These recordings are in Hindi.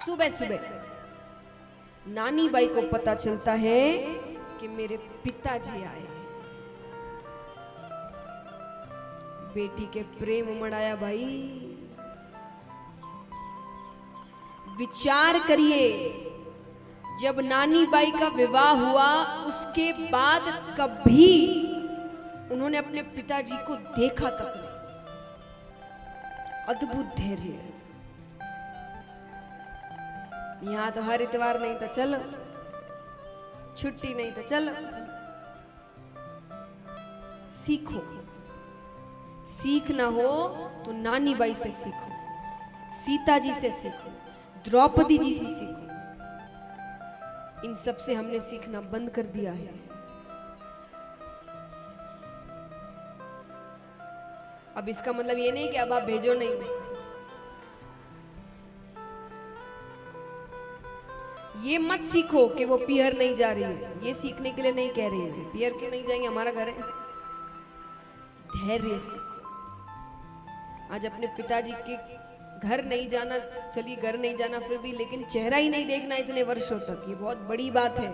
सुबह सुबह नानी बाई को पता चलता है कि मेरे पिताजी आए। बेटी के प्रेम उमड़ भाई। विचार करिए, जब नानी बाई का विवाह हुआ उसके बाद कभी उन्होंने अपने पिताजी को देखा तक नहीं। अद्भुत धैर्य। यहां तो हर इतवार नहीं तो चलो, छुट्टी नहीं तो चलो। सीखो, सीखना हो तो नानी बाई से सीखो, सीता जी से सीखो, द्रौपदी जी से सीखो। इन सब से हमने सीखना बंद कर दिया है। अब इसका मतलब ये नहीं कि अब आप भेजो नहीं। ये मत सीखो कि वो पियर नहीं जा रही है, ये सीखने के लिए नहीं कह रही है। पियर क्यों नहीं जाएंगे, हमारा घर है। धैर्य सीखो। आज अपने पिताजी के घर नहीं जाना, चलिए घर नहीं जाना फिर भी, लेकिन चेहरा ही नहीं देखना इतने वर्षों तक, ये बहुत बड़ी बात है।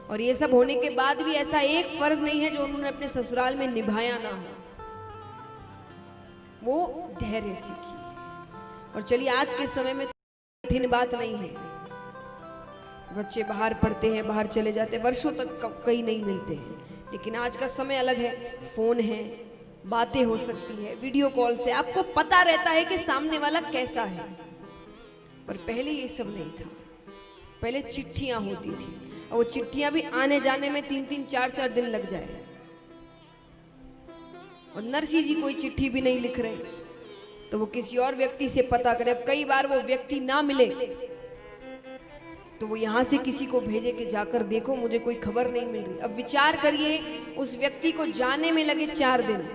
और ये सब होने के बाद भी ऐसा एक फर्ज नहीं है जो उन्होंने अपने ससुराल में निभाया ना हो। वो धैर्य सीखी। और चलिए आज के समय में कठिन बात नहीं है। बच्चे बाहर पढ़ते हैं, बाहर चले जाते हैं, वर्षों तक कहीं नहीं मिलते हैं। लेकिन आज का समय अलग है, फोन है, बातें हो सकती है, वीडियो कॉल से आपको पता रहता है कि सामने वाला कैसा है। पर पहले ये सब नहीं था। पहले चिट्ठियां होती थी, और वो चिट्ठियां भी आने जाने में 3-3, 4-4 दिन लग जाए। और नरसिंह जी कोई चिट्ठी भी नहीं लिख रहे, तो वो किसी और व्यक्ति से पता करे। अब कई बार वो व्यक्ति ना मिले तो वो यहां से किसी को भेजे कि जाकर देखो, मुझे कोई खबर नहीं मिल रही। अब विचार करिए, उस व्यक्ति को जाने में लगे 4 दिन,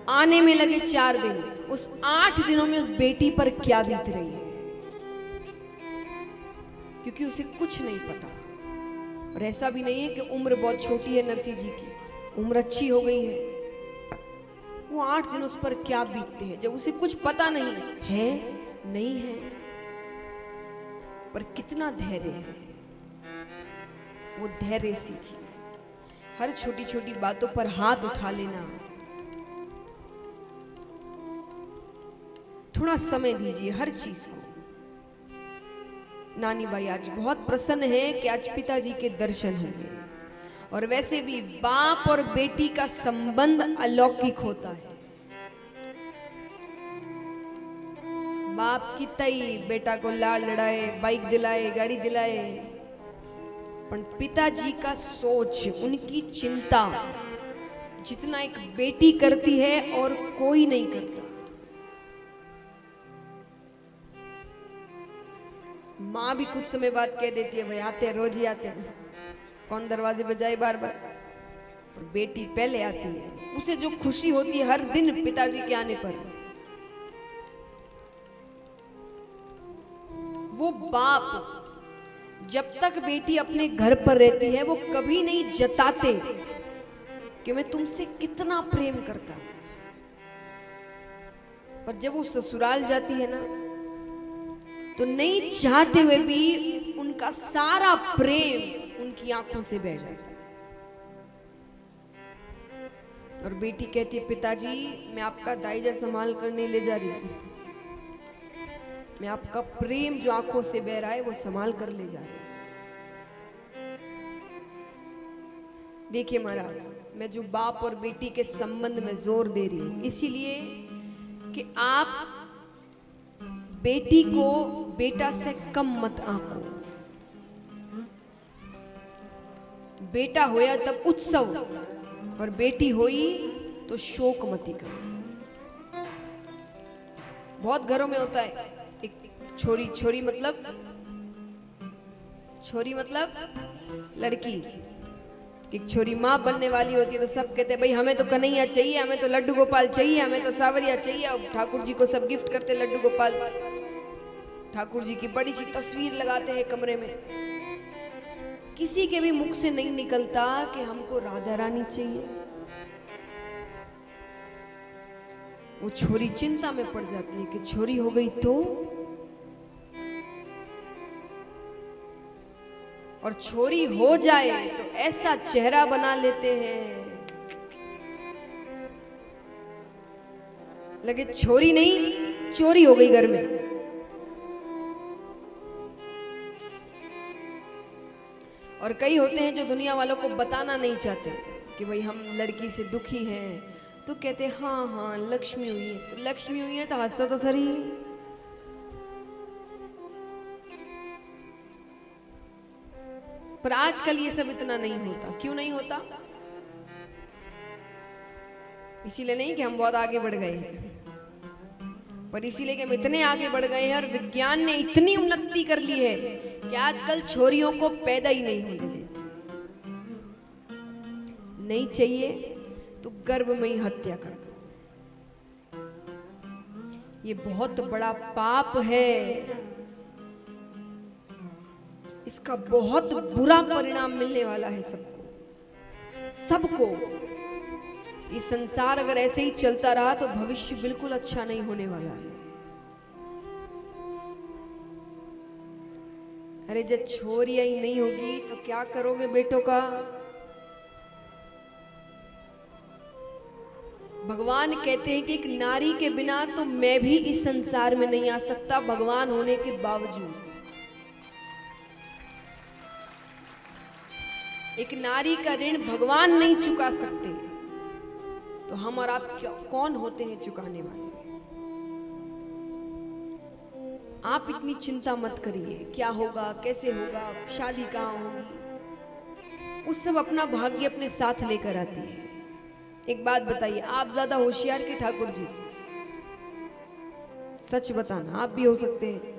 आने में लगे 4 दिन, उस 8 दिनों में उस बेटी पर क्या बीत रही है, क्योंकि उसे कुछ नहीं पता। और ऐसा भी नहीं है कि उम्र बहुत छोटी है नरसिंह जी की, उम्र अच्छी हो गई है। वो 8 दिन उस पर क्या बीतते हैं जब उसे कुछ पता नहीं है, नहीं है, पर कितना धैर्य है। वो धैर्य सीखी। हर छोटी छोटी बातों पर हाथ उठा लेना। थोड़ा समय दीजिए हर चीज को। नानी बाई आज बहुत प्रसन्न है कि आज पिताजी के दर्शन होंगे। और वैसे भी बाप और बेटी का संबंध अलौकिक होता है। बाप कितई बेटा को लाड़ लड़ाए, बाइक दिलाए, गाड़ी दिलाए, पर पिताजी का सोच, उनकी चिंता जितना एक बेटी करती है और कोई नहीं करता। माँ भी कुछ समय बाद कह देती है, भाई आते हैं, रोज ही आते हैं, कौन दरवाजे पे जाए बार बार। पर बेटी पहले आती है, उसे जो खुशी होती है हर दिन पिताजी के आने पर। वो बाप जब तक बेटी अपने घर पर रहती है वो कभी नहीं जताते कि मैं तुमसे कितना प्रेम करता हूं। पर जब वो ससुराल जाती है ना, तो नहीं चाहते हुए भी उनका सारा प्रेम उनकी आंखों से बह जाता है। और बेटी कहती है, पिताजी मैं आपका दाइजा संभाल कर नहीं ले जा रही हूं, मैं आपका प्रेम जो आंखों से बह रहा है वो संभाल कर ले जा रही हूं। देखिए महाराज, मैं जो बाप और बेटी के संबंध में जोर दे रही हूं इसीलिए कि आप बेटी को बेटा से कम मत आंको। बेटा होया तब उत्सव, और बेटी होई तो शोक मती करो। बहुत घरों में होता है, एक छोरी मतलब लड़की, एक छोरी माँ बनने वाली होती है तो सब कहते हैं भाई हमें तो कन्हैया चाहिए, हमें तो लड्डू गोपाल चाहिए, हमें तो सावरिया चाहिए। और ठाकुर जी को सब गिफ्ट करते लड्डू गोपाल, ठाकुर जी की बड़ी सी तस्वीर लगाते हैं कमरे में। किसी के भी मुख से नहीं निकलता कि हमको राधा रानी चाहिए। वो छोरी चिंता में पड़ जाती है कि छोरी हो गई तो और छोरी हो जाए तो ऐसा चेहरा बना लेते हैं लगे छोरी नहीं चोरी हो गई घर में। और कई होते हैं जो दुनिया वालों को बताना नहीं चाहते कि भाई हम लड़की से दुखी हैं, तो कहते हैं हाँ हाँ लक्ष्मी हुई है, तो लक्ष्मी हुई है तो हंसो तो सही। पर आजकल ये सब इतना नहीं होता। क्यों नहीं होता? इसीलिए नहीं कि हम बहुत आगे बढ़ गए हैं, पर इसीलिए कि हम इतने आगे बढ़ गए हैं और विज्ञान ने इतनी उन्नति कर ली है कि आजकल छोरियों को पैदा ही नहीं होने देते। नहीं चाहिए तो गर्भ में ही हत्या कर दो। ये बहुत बड़ा पाप है, इसका बहुत बुरा परिणाम मिलने वाला है सबको। ये संसार अगर ऐसे ही चलता रहा तो भविष्य बिल्कुल अच्छा नहीं होने वाला है। अरे जब छोरियां ही नहीं होगी तो क्या करोगे बेटों का? भगवान कहते हैं कि एक नारी के बिना तो मैं भी इस संसार में नहीं आ सकता, भगवान होने के बावजूद। एक नारी का ऋण भगवान नहीं चुका सकते, तो हम और आप कौन होते हैं चुकाने वाले? आप इतनी चिंता मत करिए, क्या होगा, कैसे होगा, शादी कहाँ होगी, उस सब अपना भाग्य अपने साथ लेकर आती है। एक बात बताइए, आप ज्यादा होशियार के ठाकुर जी? सच बताना, आप भी हो सकते हैं।